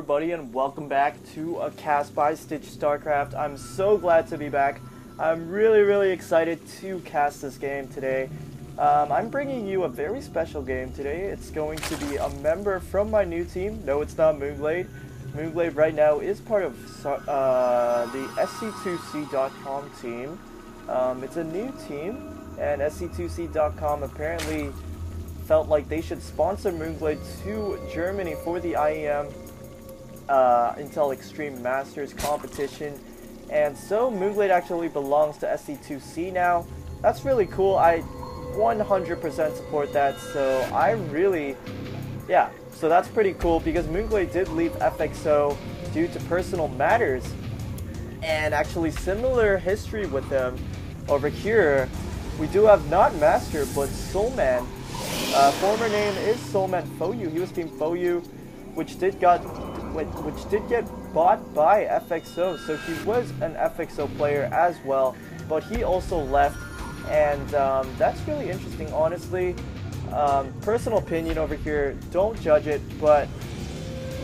everybody, and welcome back to a cast by Stitch Starcraft. I'm so glad to be back. I'm really excited to cast this game today. I'm bringing you a very special game today. It's going to be a member from my new team. No, it's not mOOnGLaDe. mOOnGLaDe right now is part of the SC2C.com team. It's a new team, and SC2C.com apparently felt like they should sponsor mOOnGLaDe to Germany for the IEM Intel Extreme Masters competition. And so mOOnGLaDe actually belongs to SC2C now. That's really cool. I 100% support that. So so that's pretty cool because mOOnGLaDe did leave FXO due to personal matters. And actually similar history with them over here. We do have not Master, but Soulman. Former name is SoulmanSPR. He was Team FOU, which did get bought by FXO. So he was an FXO player as well, but he also left, and that's really interesting, honestly. Personal opinion over here. Don't judge it, but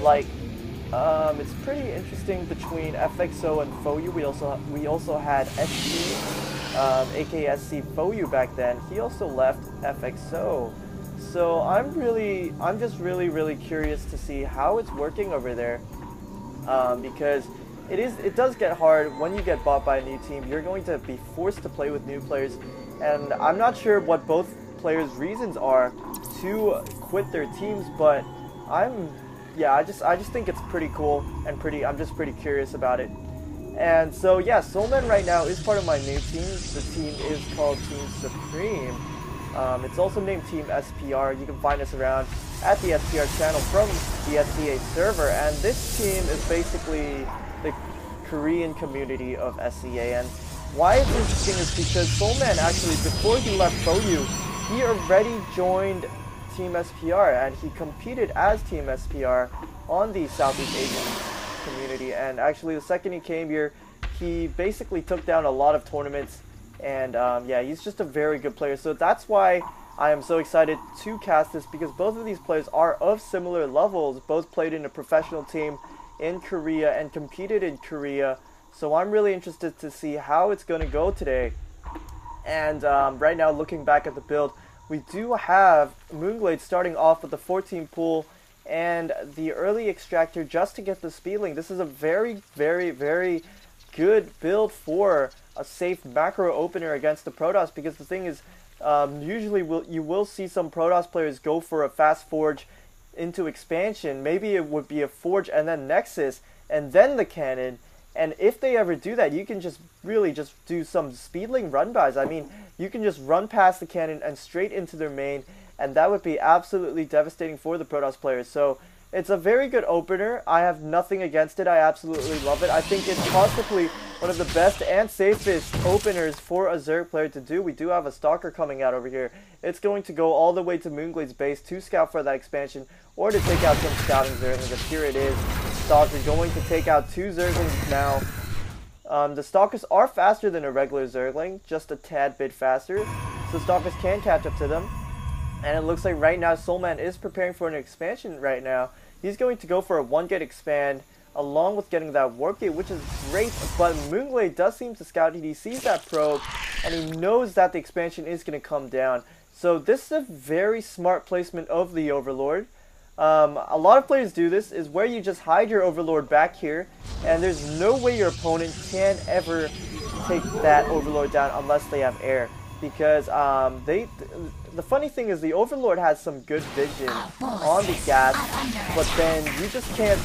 like it's pretty interesting between FXO and FOU. We also had SC, aka SC FOU back then. He also left FXO. So I'm just really curious to see how it's working over there, because it does get hard when you get bought by a new team. You're going to be forced to play with new players, and I'm not sure what both players' reasons are to quit their teams, but I just think it's pretty cool and I'm just pretty curious about it. And so yeah, Soulman right now is part of my new team. The team is called Team Supreme. It's also named Team SPR. You can find us around at the SPR channel from the SCA server, and this team is basically the Korean community of SCA. And why it's interesting is because Soulman actually, before he left FOU, he already joined Team SPR, and he competed as Team SPR on the Southeast Asian community. And actually the second he came here, he basically took down a lot of tournaments. And yeah, he's just a very good player. So that's why I am so excited to cast this, because both of these players are of similar levels. Both played in a professional team in Korea and competed in Korea. So I'm really interested to see how it's going to go today. And right now, looking back at the build, we do have mOOnGLaDe starting off with the 14 pool and the early extractor just to get the speedling. This is a very good build for a safe macro opener against the Protoss, because the thing is, usually you will see some Protoss players go for a fast forge into expansion. Maybe it would be a forge and then Nexus and then the cannon. And if they ever do that, you can just really just do some speedling run-bys. I mean, you can just run past the cannon and straight into their main, and that would be absolutely devastating for the Protoss players. So it's a very good opener. I have nothing against it. I absolutely love it. I think it's possibly one of the best and safest openers for a Zerg player to do. We do have a Stalker coming out over here. It's going to go all the way to mOOnGLaDe's base to scout for that expansion, or to take out some scouting Zerglings. Here it is. Stalker going to take out 2 Zerglings now. The Stalkers are faster than a regular Zergling, just a tad bit faster, so Stalkers can catch up to them. And it looks like right now Soulman is preparing for an expansion right now. He's going to go for a 1-gate expand along with getting that warp gate, which is great, but mOOnGLaDe does seem to scout it. He sees that probe, and he knows that the expansion is going to come down. So this is a very smart placement of the Overlord. A lot of players do this, is where you just hide your Overlord back here, and there's no way your opponent can ever take that Overlord down unless they have air. Because the funny thing is the Overlord has some good vision on the gas, but then you just can't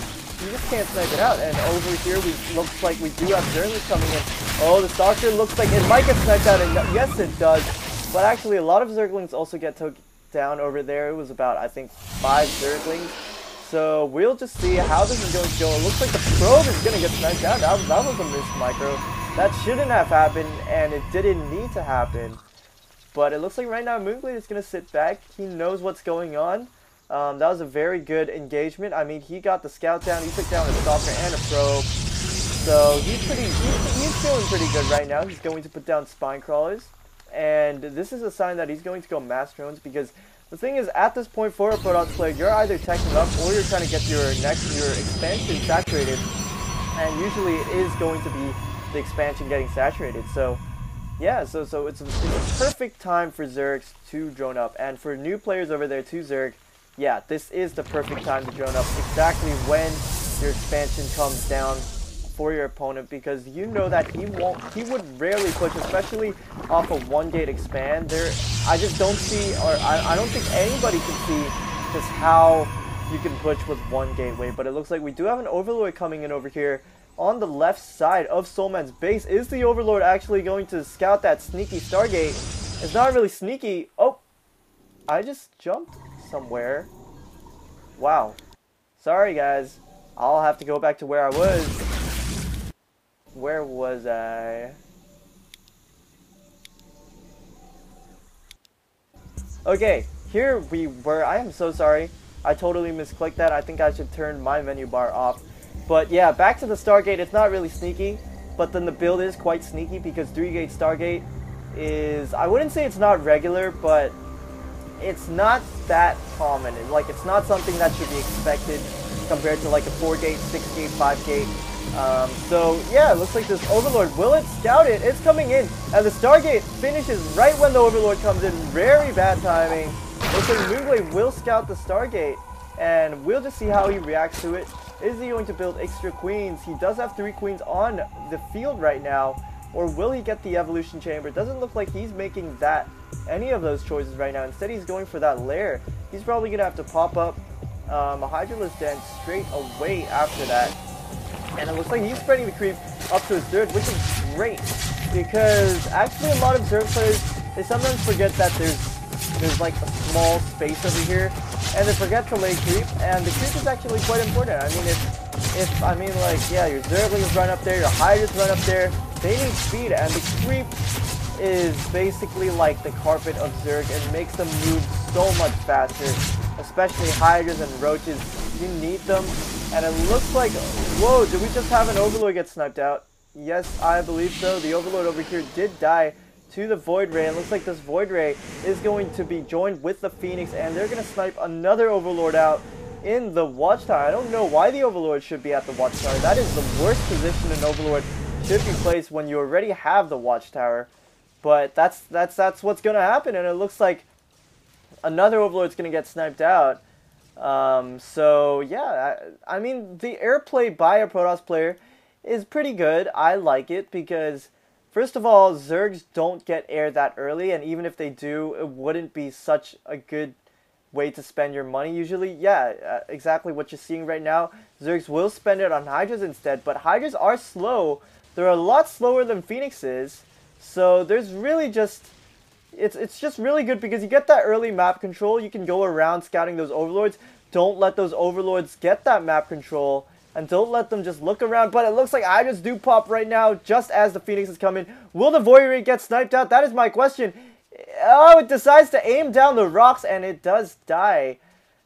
snipe it out. And over here looks like we do have Zerglings coming in. Oh, the Stalker looks like it might get sniped out, and yes it does. But actually a lot of Zerglings also get took down over there. It was about, I think, 5 Zerglings. So we'll just see how this is going to go. It looks like the probe is going to get sniped out. That was a missed micro. That shouldn't have happened, and it didn't need to happen. But it looks like right now mOOnGLaDe is going to sit back. He knows what's going on. That was a very good engagement. I mean, he got the scout down. He took down a Stalker and a probe. So he's feeling pretty good right now. He's going to put down spine crawlers. And this is a sign that he's going to go mass drones, because The thing is, at this point for a Protoss player, you're either teching up or you're trying to get your expansion saturated, and usually it is going to be the expansion getting saturated. So yeah, so it's a perfect time for Zergs to drone up, and for new players over there to Zerg, yeah, this is the perfect time to drone up exactly when your expansion comes down for your opponent, because you know that he would rarely push, especially off a 1-gate expand. I just don't see, or I don't think anybody can see just how you can push with 1 gateway. But it looks like we do have an Overlord coming in over here. On the left side of Soulman's base, is the Overlord actually going to scout that sneaky Stargate? It's not really sneaky. Oh, I just jumped somewhere. Wow. Sorry guys, I'll have to go back to where I was. Where was I? Okay, here we were. I am so sorry. I totally misclicked that. I think I should turn my menu bar off. But yeah, back to the Stargate. It's not really sneaky, but then the build is quite sneaky because 3-gate Stargate is, I wouldn't say it's not regular, but it's not that common. It's not something that should be expected compared to like a 4-gate, 6-gate, 5-gate. So yeah, it looks like this Overlord, will it scout it? It's coming in, and the Stargate finishes right when the Overlord comes in. Very bad timing. Looks like mOOnGLaDe will scout the Stargate, and we'll just see how he reacts to it. Is he going to build extra queens? He does have 3 queens on the field right now. Or will he get the evolution chamber? It doesn't look like he's making any of those choices right now. Instead, he's going for that lair. He's probably going to have to pop up a Hydralisk Den straight away after that. And it looks like he's spreading the creep up to his 3rd, which is great. Because actually a lot of Zerg players, they sometimes forget that there's like a small space over here, and they forget to lay creep, and the creep is actually quite important. I mean, yeah, your Zerglings run up there, your Hydras run up there, they need speed, and the creep is basically like the carpet of Zerg and makes them move so much faster, especially Hydras and Roaches. You need them, and it looks like, whoa, did we just have an Overlord get sniped out? Yes, I believe so. The Overlord over here did die to the Void Ray. It looks like this Void Ray is going to be joined with the Phoenix, and they're going to snipe another Overlord out in the Watchtower. I don't know why the Overlord should be at the Watchtower. That is the worst position an Overlord should be placed when you already have the Watchtower. But that's what's going to happen, and it looks like another Overlord's going to get sniped out. So yeah, I mean, the airplay by a Protoss player is pretty good. I like it because, first of all, Zergs don't get air that early, and even if they do, it wouldn't be such a good way to spend your money usually. Yeah, exactly what you're seeing right now. Zergs will spend it on Hydras instead, but Hydras are slow. They're a lot slower than Phoenix is, so there's really just, it's just really good because you get that early map control. You can go around scouting those Overlords. Don't let those Overlords get that map control, and don't let them just look around. But it looks like Hydras do pop right now just as the Phoenix is coming. Will the Void Ray get sniped out? That is my question. Oh, it decides to aim down the rocks, and it does die.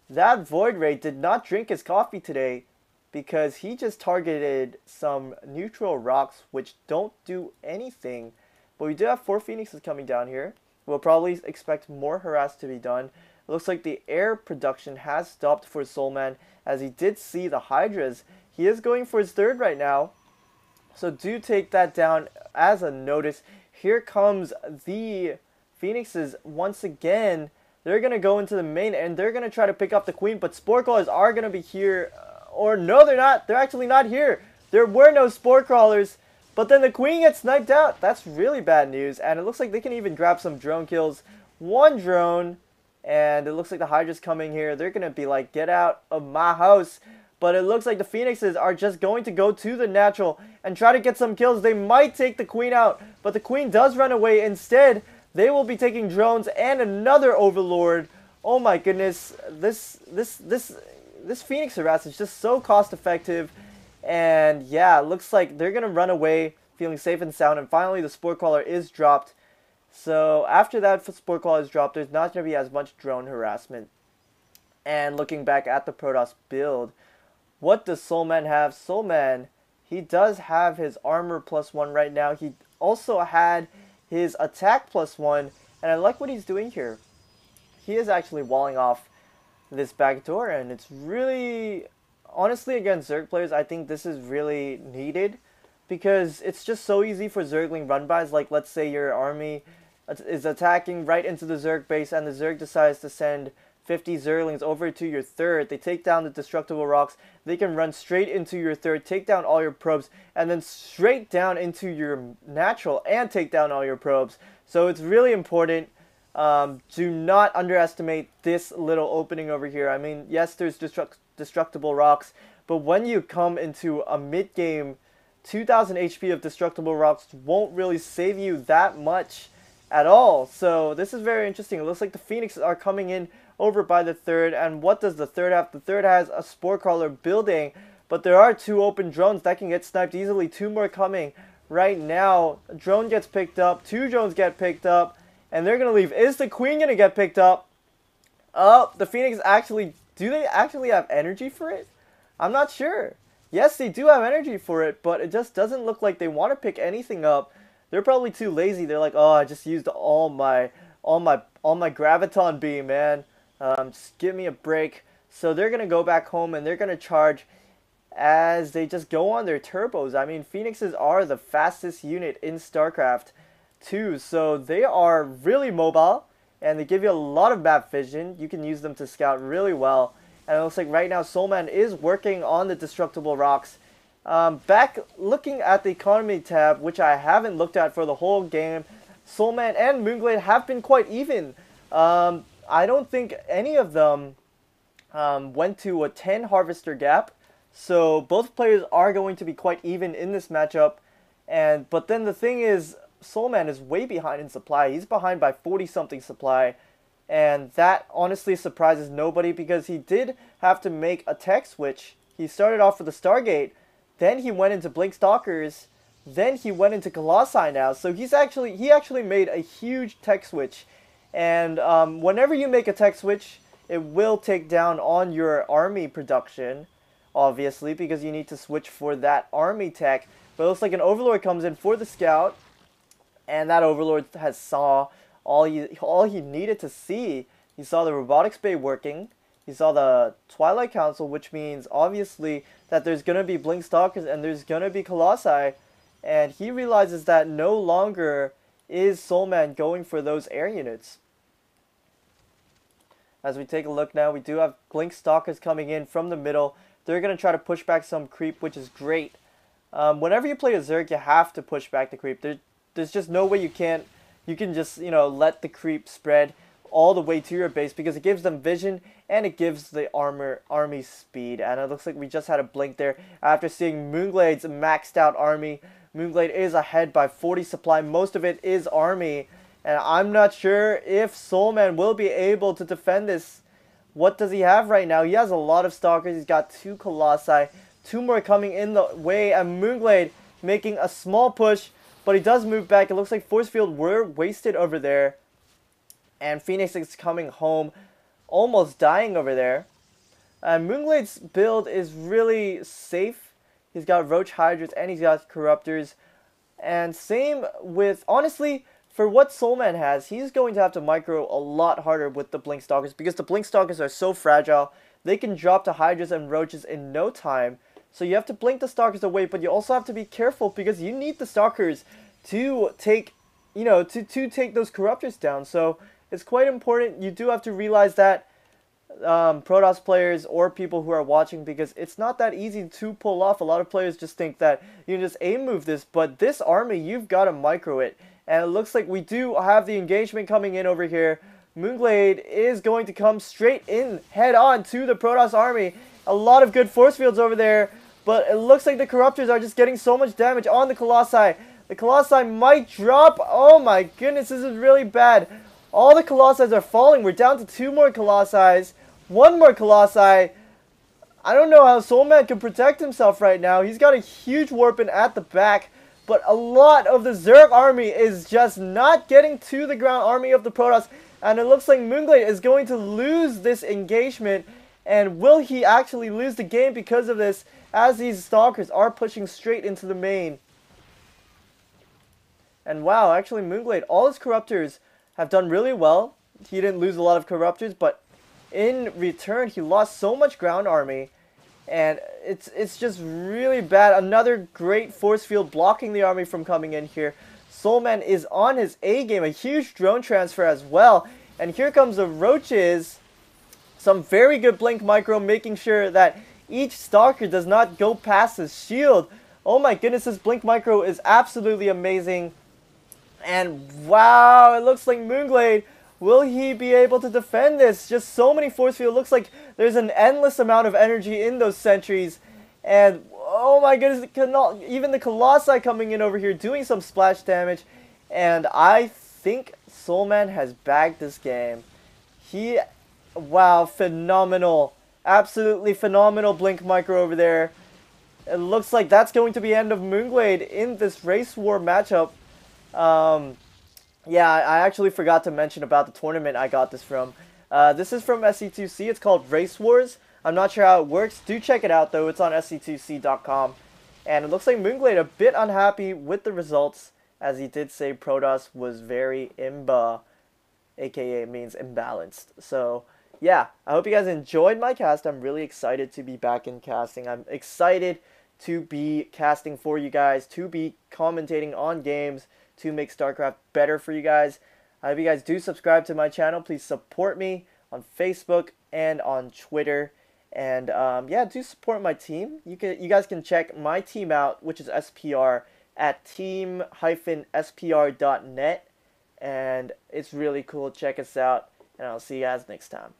That Void Ray did not drink his coffee today because he just targeted some neutral rocks which don't do anything. But we do have 4 Phoenixes coming down here. We'll probably expect more harass to be done. It looks like the air production has stopped for Soulman, as he did see the Hydras. He is going for his 3rd right now, so do take that down as a notice. Here comes the Phoenixes once again. They're going to go into the main, and they're going to try to pick up the Queen, but Spore Crawlers are going to be here. Or no, they're not. They're actually not here. There were no Spore Crawlers, but then the Queen gets sniped out. That's really bad news, and it looks like they can even grab some drone kills. 1 drone. And it looks like the Hydra's coming here. They're going to be like, get out of my house. But it looks like the Phoenixes are just going to go to the natural and try to get some kills. They might take the Queen out, but the Queen does run away. Instead, they will be taking drones and another Overlord. Oh my goodness. This Phoenix harass is just so cost effective. And yeah, it looks like they're going to run away feeling safe and sound. And finally, the Spore Crawler is dropped. So after that Spore Crawler is dropped, there's not going to be as much drone harassment. And looking back at the Protoss build, what does Soulman have? Soulman, he does have his armor +1 right now. He also had his attack +1, and I like what he's doing here. he is actually walling off this back door, and it's really, honestly, against Zerg players, I think this is really needed, because it's just so easy for Zergling run-bys. Like, let's say your army is attacking right into the Zerg base, and the Zerg decides to send 50 Zerglings over to your third. They take down the destructible rocks. They can run straight into your third, take down all your probes, and then straight down into your natural and take down all your probes. So it's really important. Do not underestimate this little opening over here. I mean, yes, there's destructible rocks, but when you come into a mid-game, 2000 HP of destructible rocks won't really save you that much at all. So this is very interesting. It looks like the Phoenixes are coming in over by the third. And what does the third have? The third has a spore crawler building, but there are 2 open drones that can get sniped easily. 2 more coming right now. A drone gets picked up, 2 drones get picked up, and they're gonna leave. Is the queen gonna get picked up? Oh, the Phoenix actually, do they actually have energy for it? I'm not sure. Yes, they do have energy for it, but it just doesn't look like they want to pick anything up. They're probably too lazy. They're like, oh, I just used all my graviton beam, man. Just give me a break. So they're gonna go back home and they're gonna charge as they just go on their turbos. I mean, Phoenixes are the fastest unit in StarCraft too, so they are really mobile and they give you a lot of map vision. You can use them to scout really well. And it looks like right now Soulman is working on the destructible rocks. Back looking at the economy tab, which I haven't looked at for the whole game, Soulman and mOOnGLaDe have been quite even. I don't think any of them went to a 10 harvester gap. So both players are going to be quite even in this matchup. But then the thing is, Soulman is way behind in supply. He's behind by 40-something supply. And that honestly surprises nobody, because he did have to make a tech switch. He started off with the Stargate, then he went into Blink Stalkers, then he went into Colossi now. So he actually made a huge tech switch. And whenever you make a tech switch, it will take down on your army production, obviously, because you need to switch for that army tech. But it looks like an Overlord comes in for the scout, and that Overlord has saw all he needed to see. He saw the robotics bay working. He saw the Twilight Council, which means obviously that there's going to be Blink Stalkers and there's going to be Colossi. And he realizes that no longer is Soulman going for those air units. As we take a look now, we do have Blink Stalkers coming in from the middle. They're going to try to push back some creep, which is great. Whenever you play a Zerg, you have to push back the creep. There's just no way you can just, let the creep spread all the way to your base, because it gives them vision and it gives the army speed. And it looks like we just had a blink there after seeing mOOnGLaDe's maxed out army. mOOnGLaDe is ahead by 40 supply. Most of it is army. And I'm not sure if Soulman will be able to defend this. What does he have right now? He has a lot of Stalkers. He's got 2 Colossi. 2 more coming in the way. And mOOnGLaDe making a small push. But he does move back. It looks like force field were wasted over there. And Phoenix is coming home, almost dying over there. mOOnGLaDe's build is really safe. He's got Roach Hydras and he's got Corruptors. And same with, honestly, for what Soulman has, he's going to have to micro a lot harder with the Blink Stalkers, because the Blink Stalkers are so fragile. They can drop to Hydras and Roaches in no time. So you have to blink the Stalkers away, but you also have to be careful, because you need the Stalkers to take, to take those Corruptors down. So it's quite important. You do have to realize that, Protoss players or people who are watching, because it's not that easy to pull off. A lot of players just think that you can just aim move this, but this army, you've got to micro it. And it looks like we do have the engagement coming in over here. mOOnGLaDe is going to come straight in, head on to the Protoss army. A lot of good force fields over there, but it looks like the Corruptors are just getting so much damage on the Colossi. The Colossi might drop. Oh my goodness, this is really bad. All the Colossi are falling. We're down to 2 more Colossi. 1 more Colossi. I don't know how Soulman can protect himself right now. He's got a huge warpin at the back, but a lot of the Zerg army is just not getting to the ground army of the Protoss. And it looks like mOOnGLaDe is going to lose this engagement. And will he actually lose the game because of this, as these Stalkers are pushing straight into the main? And wow, actually mOOnGLaDe, all his Corruptors have done really well. he didn't lose a lot of Corruptors, but in return, he lost so much ground army. And it's just really bad. Another great force field blocking the army from coming in here. Soulman is on his A game. A huge drone transfer as well. And here comes the Roaches. Some very good Blink Micro, making sure that each Stalker does not go past his shield. Oh my goodness, this Blink Micro is absolutely amazing. And wow, it looks like mOOnGLaDe. Will he be able to defend this? Just so many force field. Looks like there's an endless amount of energy in those sentries. And oh my goodness, even the Colossi coming in over here doing some splash damage. And I think Soulman has bagged this game. Wow, phenomenal. Absolutely phenomenal Blink Micro over there. It looks like that's going to be the end of mOOnGLaDe in this Race War matchup. Yeah, I actually forgot to mention about the tournament I got this from. This is from SC2C. It's called Race Wars. I'm not sure how it works. Do check it out, though. It's on sc2c.com. And it looks like mOOnGLaDe a bit unhappy with the results, as he did say Protoss was very imba, aka means imbalanced. So, yeah, I hope you guys enjoyed my cast. I'm really excited to be back in casting. I'm excited to be casting for you guys, to be commentating on games, to make StarCraft better for you guys. I hope you guys do subscribe to my channel. Please support me on Facebook and on Twitter. And yeah, do support my team. You guys can check my team out, which is SPR, at team-spr.net. And it's really cool. Check us out. And I'll see you guys next time.